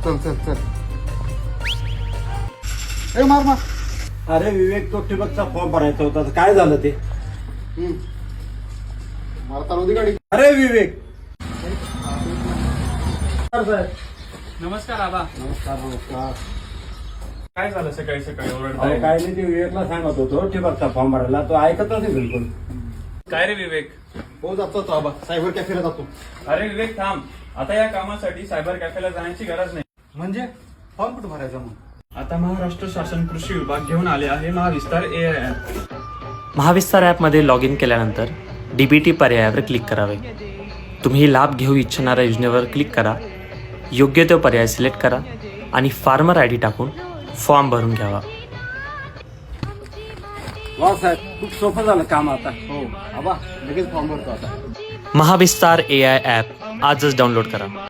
चल चल चल. ए मार मार. अरे विवेक, तो ठिबकचा फॉर्म भरायचा होता, तर काय झालं ते? मारता नव्हती गाडी. अरे विवेक. नमस्कार आबा. नमस्कार नमस्कार. काय झालं सकाळी सकाळी अहो, ओरडताय? काय नाही, ते विवेकला सांगत होतो ठिबकचा फॉर्म भरायला, तो ऐकत नाही बिलकुल. काय रे विवेक? हो जातो तो आबा, सायबर कॅफेला जातो. अरे विवेक थांब, आता या कामासाठी सायबर कॅफेला जाण्याची गरज नाही. म्हणजे फॉर्म कुठं भरायचा मग? आता महाराष्ट्र शासन कृषी विभाग घेऊन आले आहे महाविस्तार AI ॲप. महाविस्तार ॲपमध्ये लॉग इन केल्यानंतर DBT पर्यायावर क्लिक करावे. तुम्ही लाभ घेऊ इच्छिणाऱ्या योजनेवर क्लिक करा, योग्य तो पर्याय सिलेक्ट करा आणि फार्मर ID टाकून फॉर्म भरून घ्यावा. वा साहेब, खूप सोपं झालं काम आता. हो आबा, लगेच फॉर्म भरतो आता. महाविस्तार AI ॲप आजच डाउनलोड करा.